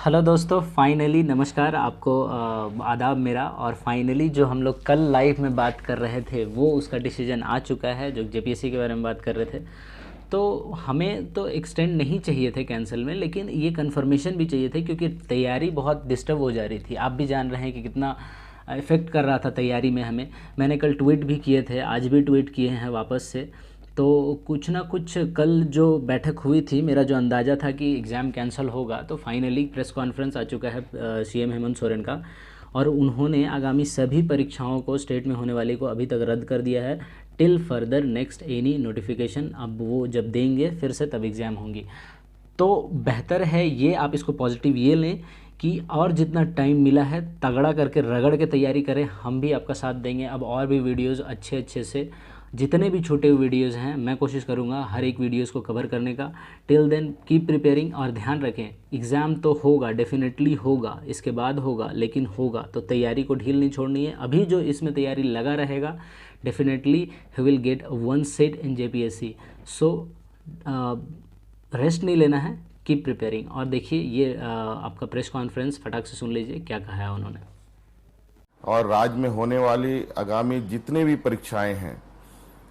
Hello दोस्तों, finally नमस्कार आपको। आदाब मेरा। और फाइनली जो हम लोग कल लाइव में बात कर रहे थे वो उसका डिसीजन आ चुका है, जो जेपीएससी के बारे में बात कर रहे थे। तो हमें तो एक्सटेंड नहीं चाहिए थे कैंसिल में, लेकिन ये कंफर्मेशन भी चाहिए थे क्योंकि तैयारी बहुत डिस्टर्ब हो जा रही थी। आप भी जान रहे हैं कि कितना इफ़ेक्ट कर रहा था तैयारी में हमें। मैंने कल ट्वीट भी किए थे, आज भी ट्वीट किए हैं वापस से। तो कुछ ना कुछ कल जो बैठक हुई थी, मेरा जो अंदाज़ा था कि एग्ज़ाम कैंसिल होगा, तो फाइनली प्रेस कॉन्फ्रेंस आ चुका है सीएम हेमंत सोरेन का। और उन्होंने आगामी सभी परीक्षाओं को, स्टेट में होने वाली को, अभी तक रद्द कर दिया है till further next any notification. अब वो जब देंगे फिर से तब एग्ज़ाम होंगी। तो बेहतर है ये, आप इसको पॉजिटिव ये लें कि और जितना टाइम मिला है तगड़ा करके रगड़ के तैयारी करें। हम भी आपका साथ देंगे। अब और भी वीडियोज़ अच्छे अच्छे से, जितने भी छोटे वीडियोज़ हैं, मैं कोशिश करूँगा हर एक वीडियोज़ को कवर करने का। Till then keep preparing. और ध्यान रखें, एग्ज़ाम तो होगा, डेफिनेटली होगा, इसके बाद होगा, लेकिन होगा। तो तैयारी को ढील नहीं छोड़नी है। अभी जो इसमें तैयारी लगा रहेगा, definitely he will get one seat in JPSC. So rest नहीं लेना है, कीप प्रिपेयरिंग। और देखिए ये आपका प्रेस कॉन्फ्रेंस फटाक से सुन लीजिए क्या कहा है उन्होंने। और राज्य में होने वाली आगामी जितने भी परीक्षाएं हैं,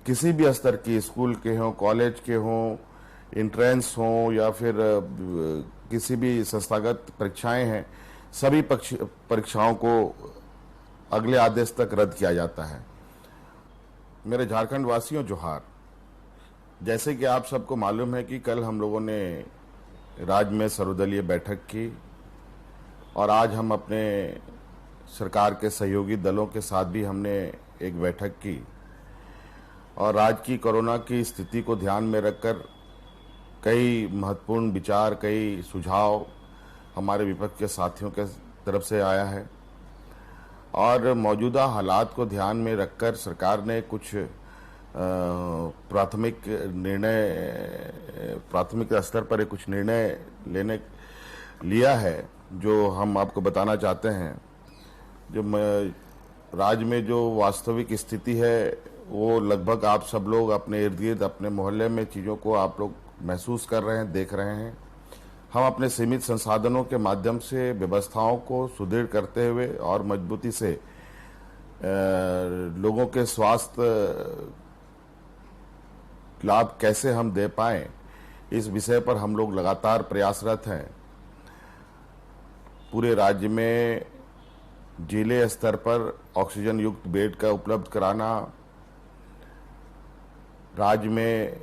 किसी भी स्तर की, स्कूल के हों, कॉलेज के हों, इंट्रेंस हों या फिर किसी भी संस्थागत परीक्षाएं हैं, सभी परीक्षाओं को अगले आदेश तक रद्द किया जाता है। मेरे झारखंड वासियों, जोहार। जैसे कि आप सबको मालूम है कि कल हम लोगों ने राज्य में सर्वदलीय बैठक की और आज हम अपने सरकार के सहयोगी दलों के साथ भी हमने एक बैठक की और राज्य की कोरोना की स्थिति को ध्यान में रखकर कई महत्वपूर्ण विचार, कई सुझाव हमारे विपक्ष के साथियों के तरफ से आया है। और मौजूदा हालात को ध्यान में रखकर सरकार ने कुछ प्राथमिक स्तर पर कुछ निर्णय लिया है, जो हम आपको बताना चाहते हैं। जो राज्य में जो वास्तविक स्थिति है वो लगभग आप सब लोग अपने इर्द गिर्द, अपने मोहल्ले में चीज़ों को आप लोग महसूस कर रहे हैं, देख रहे हैं। हम अपने सीमित संसाधनों के माध्यम से व्यवस्थाओं को सुदृढ़ करते हुए और मजबूती से लोगों के स्वास्थ्य लाभ कैसे हम दे पाएं, इस विषय पर हम लोग लगातार प्रयासरत हैं। पूरे राज्य में जिले स्तर पर ऑक्सीजन युक्त बेड का उपलब्ध कराना, राज्य में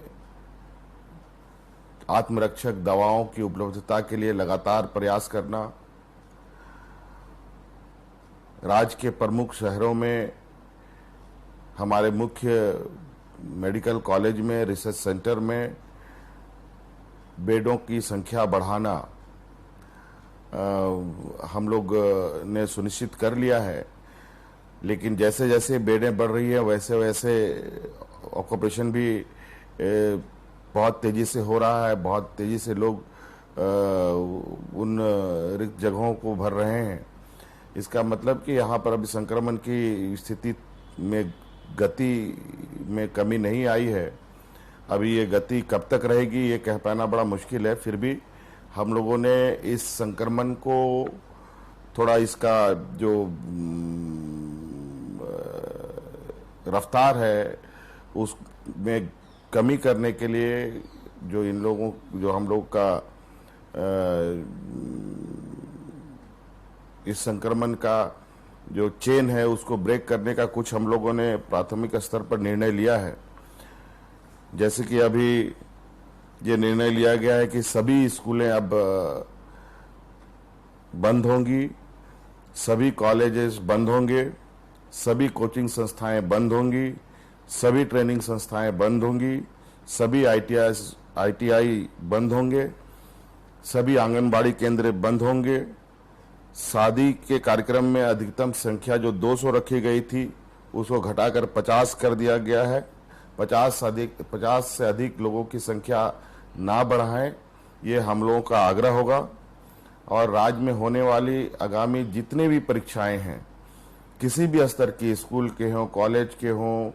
आत्मरक्षक दवाओं की उपलब्धता के लिए लगातार प्रयास करना, राज्य के प्रमुख शहरों में हमारे मुख्य मेडिकल कॉलेज में, रिसर्च सेंटर में बेडों की संख्या बढ़ाना हम लोग ने सुनिश्चित कर लिया है। लेकिन जैसे जैसे बेडें बढ़ रही है वैसे वैसे ऑक्यूपेशन भी बहुत तेजी से हो रहा है। बहुत तेजी से लोग उन रिक्त जगहों को भर रहे हैं। इसका मतलब कि यहाँ पर अभी संक्रमण की स्थिति में गति में कमी नहीं आई है। अभी ये गति कब तक रहेगी ये कह पाना बड़ा मुश्किल है। फिर भी हम लोगों ने इस संक्रमण को थोड़ा, इसका जो रफ्तार है उसमें कमी करने के लिए, जो हम लोग का इस संक्रमण का जो चेन है उसको ब्रेक करने का कुछ हम लोगों ने प्राथमिक स्तर पर निर्णय लिया है। जैसे कि अभी ये निर्णय लिया गया है कि सभी स्कूलें अब बंद होंगी, सभी कॉलेजेस बंद होंगे, सभी कोचिंग संस्थाएं बंद होंगी, सभी ट्रेनिंग संस्थाएं बंद होंगी, सभी आईटीआई बंद होंगे, सभी आंगनबाड़ी केंद्र बंद होंगे। शादी के कार्यक्रम में अधिकतम संख्या जो 200 रखी गई थी उसको घटाकर 50 कर दिया गया है। 50 से अधिक लोगों की संख्या ना बढ़ाएं, ये हम लोगों का आग्रह होगा। और राज्य में होने वाली आगामी जितने भी परीक्षाएं हैं, किसी भी स्तर की, स्कूल के हों, कॉलेज के हों,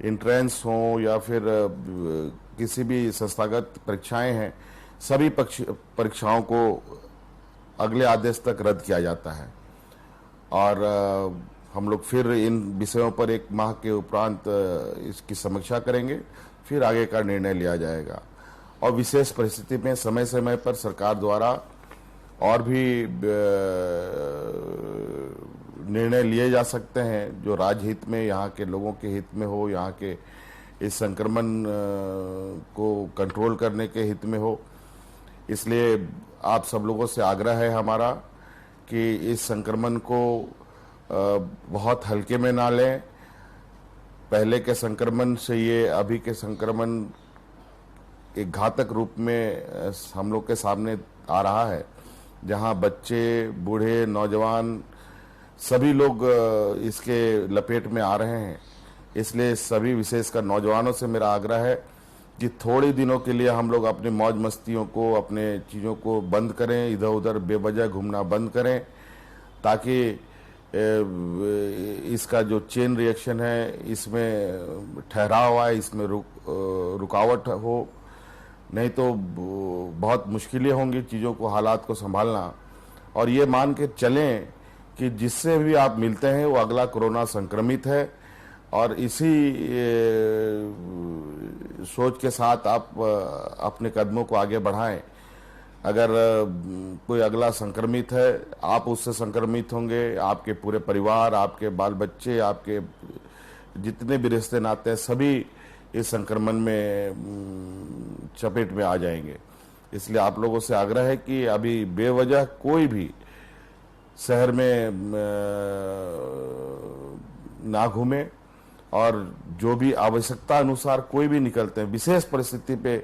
इंट्रेंस हों या फिर किसी भी संस्थागत परीक्षाएं हैं, सभी परीक्षाओं को अगले आदेश तक रद्द किया जाता है। और हम लोग फिर इन विषयों पर 1 माह के उपरांत इसकी समीक्षा करेंगे, फिर आगे का निर्णय लिया जाएगा। और विशेष परिस्थिति में समय समय पर सरकार द्वारा और भी निर्णय लिए जा सकते हैं जो राज्य हित में, यहाँ के लोगों के हित में हो, यहाँ के इस संक्रमण को कंट्रोल करने के हित में हो। इसलिए आप सब लोगों से आग्रह है हमारा कि इस संक्रमण को बहुत हल्के में ना लें। पहले के संक्रमण से ये अभी के संक्रमण एक घातक रूप में हम लोग के सामने आ रहा है, जहां बच्चे, बूढ़े, नौजवान सभी लोग इसके लपेट में आ रहे हैं। इसलिए सभी, विशेषकर नौजवानों से मेरा आग्रह है कि थोड़े दिनों के लिए हम लोग अपने मौज मस्तियों को, अपने चीज़ों को बंद करें, इधर उधर बेवजह घूमना बंद करें, ताकि इसका जो चेन रिएक्शन है, इसमें ठहराव आए, इसमें रुकावट हो। नहीं तो बहुत मुश्किलें होंगी चीज़ों को, हालात को संभालना। और ये मान के चलें कि जिससे भी आप मिलते हैं वो अगला कोरोना संक्रमित है, और इसी सोच के साथ आप अपने कदमों को आगे बढ़ाएं। अगर कोई अगला संक्रमित है, आप उससे संक्रमित होंगे, आपके पूरे परिवार, आपके बाल बच्चे, आपके जितने भी रिश्ते नाते हैं, सभी इस संक्रमण में चपेट में आ जाएंगे। इसलिए आप लोगों से आग्रह है कि अभी बेवजह कोई भी शहर में ना घूमे, और जो भी आवश्यकता अनुसार कोई भी निकलते हैं, विशेष परिस्थिति पे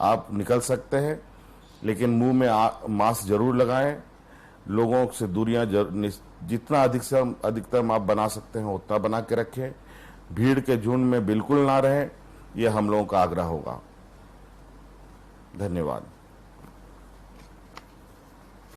आप निकल सकते हैं, लेकिन मुंह में मास्क जरूर लगाएं। लोगों से दूरियां जितना अधिकतम आप बना सकते हैं उतना बना के रखें। भीड़ के झुंड में बिल्कुल ना रहें, यह हम लोगों का आग्रह होगा। धन्यवाद।